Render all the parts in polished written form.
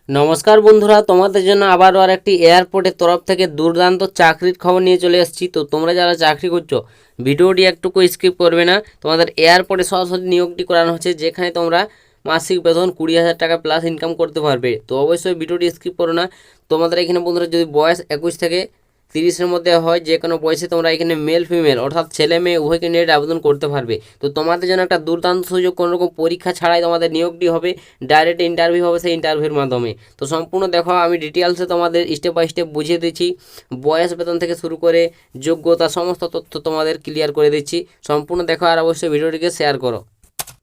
নমস্কার বন্ধুরা, তোমাদের জন্য আবারও আর একটি এয়ারপোর্টের তরফ থেকে দুর্দান্ত চাকরির খবর নিয়ে চলে এসেছি। তো তোমরা যারা চাকরি করছো ভিডিওটি একটুকু স্কিপ করবে না। তোমাদের এয়ারপোর্টে সরাসরি নিয়োগটি করানো হচ্ছে, যেখানে তোমরা মাসিক বেতন 20,000 টাকা প্লাস ইনকাম করতে পারবে। তো অবশ্যই ভিডিওটি স্কিপ করো না। তোমাদের এখানে বন্ধুরা যদি বয়স 21 থেকে 30-এর মধ্যে হয়, যে কোনো বয়সে তোমরা এখানে মেল ফিমেল অর্থাৎ ছেলে মেয়ে উভয় ক্যান্ডিডেট আবেদন করতে পারবে। তো তোমাদের জন্য একটা দুর্দান্ত সুযোগ, কোনো রকম পরীক্ষা ছাড়াই তোমাদের নিয়োগটি হবে, ডাইরেক্ট ইন্টারভিউ হবে সেই ইন্টারভিউর মাধ্যমে। তো সম্পূর্ণ দেখো, আমি ডিটেলসে তোমাদের স্টেপ বাই স্টেপ বুঝিয়ে দিচ্ছি। বয়স বেতন থেকে শুরু করে যোগ্যতা সমস্ত তথ্য তোমাদের ক্লিয়ার করে দিচ্ছি। সম্পূর্ণ দেখো আর অবশ্যই ভিডিওটিকে শেয়ার করো।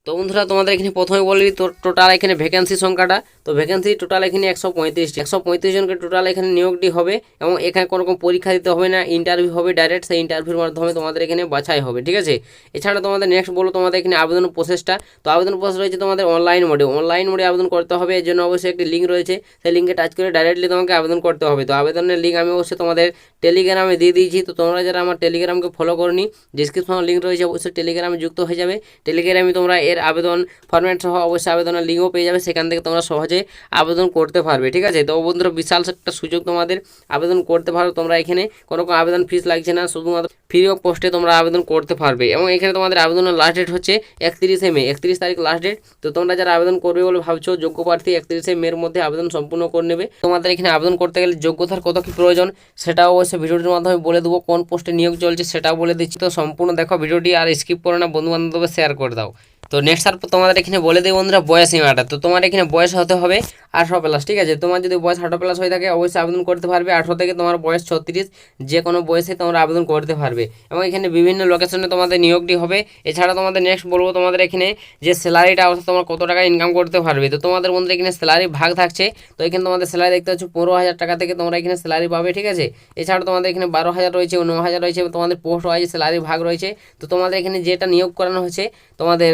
তো বন্ধুরা, তোমাদের এখানে প্রথমে বলি তো টোটাল এখানে ভ্যাকেন্সি সংখ্যাটা। তো ভ্যাকেন্সি টোটাল এখানে 135 জনকে টোটাল এখানে নিয়োগটি হবে, এবং এখানে কোনো রকম পরীক্ষা দিতে হবে না, ইন্টারভিউ হবে ডাইরেক্ট, সেই ইন্টারভিউর মাধ্যমে তোমাদের এখানে বাছাই হবে, ঠিক আছে। এছাড়া তোমাদের নেক্সট বলো তোমাদের এখানে আবেদন প্রসেসটা। তো আবেদন প্রসেস রয়েছে তোমাদের অনলাইন মোডে আবেদন করতে হবে। এর জন্য অবশ্যই একটি লিঙ্ক রয়েছে, সেই লিঙ্কে টাচ করে ডাইরেক্টলি তোমাকে আবেদন করতে হবে। তো আবেদনের লিঙ্ক আমি অবশ্যই তোমাদের টেলিগ্রামে দিয়ে দিয়েছি। তো তোমরা যারা আমার টেলিগ্রামকে ফলো করনি, ডিসক্রিপশনে লিঙ্ক রয়েছে, অবশ্যই টেলিগ্রামে যুক্ত হয়ে যাবে। টেলিগ্রামে তোমরা এর আবেদন ফরম্যাট সহ অবশ্যই আবেদনের লিঙ্কও পেয়ে যাবে, সেখান থেকে তোমরা সহজে আবেদন করতে পারবে, ঠিক আছে। তো বন্ধুরা, বিশাল একটা সুযোগ, তোমাদের আবেদন করতে পারো তোমরা। এখানে কোনো রকম আবেদন ফিস লাগছে না, শুধুমাত্র ফ্রি অফ কস্টে তোমরা আবেদন করতে পারবে। এবং এখানে তোমাদের আবেদনের লাস্ট ডেট হচ্ছে 31শে মে, 31 তারিখ লাস্ট ডেট। তো তোমরা যারা আবেদন করবে বলে ভাবছো, যোগ্য প্রার্থী 31শে মের মধ্যে আবেদন সম্পূর্ণ করে নেবে। তোমাদের এখানে আবেদন করতে গেলে যোগ্যতার কত কী প্রয়োজন সেটাও অবশ্যই ভিডিওটির মাধ্যমে বলে দেবো, কোন পোস্টে নিয়োগ চলছে সেটাও বলে দিচ্ছি। তো সম্পূর্ণ দেখো ভিডিওটি, আর স্কিপ করো না, বন্ধু বান্ধবদের শেয়ার করে দাও। তো নেক্সট আর তোমাদের এখানে বলে দিই বন্ধুরা বয়স সীমাটা। তো তোমার এখানে বয়স হতে হবে 18+, ঠিক আছে। তোমার যদি বয়স 18+ হয়ে থাকে অবশ্যই আবেদন করতে পারবে। 18 থেকে তোমার বয়স 36, যে কোনো বয়সে তোমরা আবেদন করতে পারবে। এবং এখানে বিভিন্ন লোকেশনে তোমাদের নিয়োগটি হবে। এছাড়া তোমাদের নেক্সট বলবো তোমাদের এখানে যে স্যালারিটা, অর্থাৎ তোমরা কত টাকা ইনকাম করতে পারবে। তো তোমাদের বন্ধুরা এখানে স্যালারি ভাগ থাকছে। তো এখানে তোমাদের স্যালারি দেখতে পাচ্ছ 15,000 টাকা থেকে তোমরা এখানে স্যালারি পাবে, ঠিক আছে। এছাড়া তোমাদের এখানে 12,000 রয়েছে, 9,000 রয়েছে, তোমাদের পোস্ট ওয়াইজ স্যালারি ভাগ রয়েছে। তো তোমাদের এখানে যেটা নিয়োগ করানো হচ্ছে তোমাদের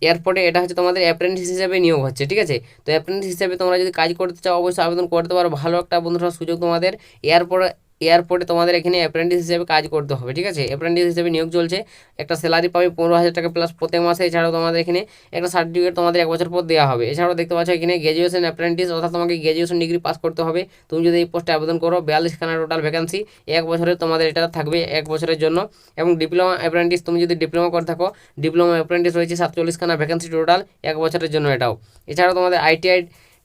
এয়ারপোর্টে, এটা হচ্ছে তোমাদের অ্যাপ্রেন্টিস হিসেবে নিয়োগ হচ্ছে, ঠিক আছে। তো অ্যাপ্রেন্টিস হিসেবে তোমরা যদি কাজ করতে চাও অবশ্যই আবেদন করতে পারো। ভালো একটা বন্ধুরা সুযোগ তোমাদের। এয়ারপোর্টে তোমাদের এখানে অ্যাপ্রেন্টিস হিসেবে কাজ করতে হবে, ঠিক আছে। অ্যাপ্রেন্টিস হিসেবে নিয়োগ চলছে। একটা স্যালারি পাবে 15,000 টাকা প্লাস প্রত্যেক মাসে। এছাড়াও তোমাদের এখানে একটা সার্টিফিকেট তোমাদের 1 বছর পর দেওয়া হবে। এছাড়াও দেখতে পাচ্ছ এখানে গ্র্যাজুয়েশন অ্যাপ্রেন্টিস, অর্থাৎ তোমাকে গ্র্যাজুয়েশন ডিগ্রি পাস করতে হবে তুমি যদি এই পোস্টে আবেদন করো। 42খানা টোটাল ভ্যাকেন্সি, 1 বছরের তোমাদের এটা থাকবে, 1 বছরের জন্য। এবং ডিপ্লোমা অ্যাপ্রেন্টিস, তুমি যদি ডিপ্লোমা করে থাকো, ডিপ্লোমা অ্যাপ্রেন্টিস রয়েছে 47খানা ভ্যাকেন্সি টোটাল, 1 বছরের জন্য এটাও। এছাড়াও তোমাদের আইটিআই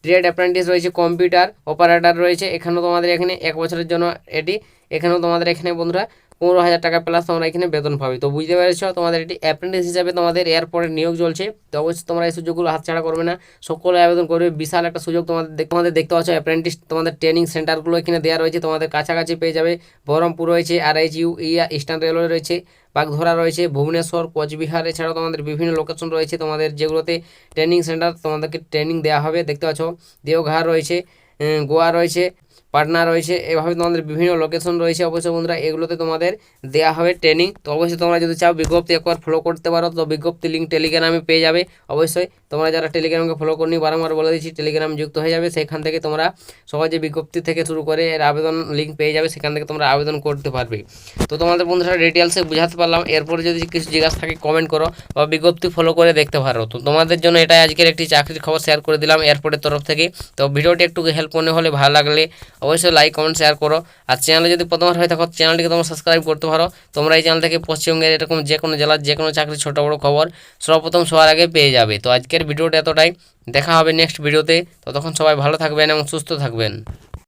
ট্রেড অ্যাপ্রেন্টিস রয়েছে, কম্পিউটার অপারেটর রয়েছে, এখানেও তোমাদের এখানে 1 বছরের জন্য এটি। এখানেও তোমাদের এখানে বন্ধুরা 15,000 টাকা প্লাস তোমরা এখানে বেতন পাবে। তো বুঝতে পেরেছো, তোমাদের এটি অ্যাপ্রেন্টিস হিসাবে তোমাদের এয়ারপোর্টে নিয়োগ চলছে। তো অবশ্যই তোমরা এই সুযোগগুলো হাতছাড়া করবে না, সকলে আবেদন করবে। বিশাল একটা সুযোগ তোমাদের দেখতে পাচ্ছ। অ্যাপ্রেন্টিস তোমাদের ট্রেনিং সেন্টারগুলো এখানে দেওয়া রয়েছে, তোমাদের কাছাকাছি পেয়ে যাবে। বহরমপুর রয়েছে, RIGU ইস্টার্ন রেলওয়ে রয়েছে, বাগধরা রয়েছে, ভুবনেশ্বর, কোচবিহার। এছাড়াও তোমাদের বিভিন্ন লোকেশন রয়েছে তোমাদের, যেগুলোতে ট্রেনিং সেন্টার তোমাদেরকে ট্রেনিং দেওয়া হবে। দেখতে পাচ্ছ দেওঘর রয়েছে, গোয়া রয়েছে, পাটনা রয়েছে, এভাবে তোমাদের বিভিন্ন লোকেশন রয়েছে। অবশ্যই বন্ধুরা এগুলোতে তোমাদের দেওয়া হবে ট্রেনিং। তো অবশ্যই তোমরা যদি চাও বিজ্ঞপ্তি একবার ফলো করতে পারো, তো বিজ্ঞপ্তি লিঙ্ক টেলিগ্রামে পেয়ে যাবে। অবশ্যই তোমরা যারা টেলিগ্রামকে ফলো করনি, বারংবার বলে দিচ্ছি, টেলিগ্রাম যুক্ত হয়ে যাবে। সেখান থেকে তোমরা সহজে বিজ্ঞপ্তি থেকে শুরু করে এর আবেদন লিঙ্ক পেয়ে যাবে, সেখান থেকে তোমরা আবেদন করতে পারবে। তো তোমাদের বন্ধুরা ডিটেলসে বুঝাতে পারলাম। এরপরে যদি কিছু জিজ্ঞাসা থাকে কমেন্ট করো, বা বিজ্ঞপ্তি ফলো করে দেখতে পারো। তো তোমাদের জন্য এটাই আজকের একটি চাকরির খবর শেয়ার করে দিলাম এয়ারপোর্টের তরফ থেকে। তো ভিডিওটি একটু হেল্প মনে হলে, ভালো লাগলে অবশ্যই লাইক কমেন্ট শেয়ার করো। আর চ্যানেলে যদি প্রথমবার হয়ে থাকো, চ্যানেলটিকে তোমরা সাবস্ক্রাইব করতে পারো। তোমরা এই চ্যানেল থেকে পশ্চিমবঙ্গের এরকম যে কোনো জেলার যে কোনো চাকরি ছোটো বড়ো খবর সর্বপ্রথম সবার আগে পেয়ে যাবে। তো আজকের ভিডিওটা এতটাই, দেখা হবে নেক্সট ভিডিওতে। ততক্ষণ সবাই ভালো থাকবেন এবং সুস্থ থাকবেন।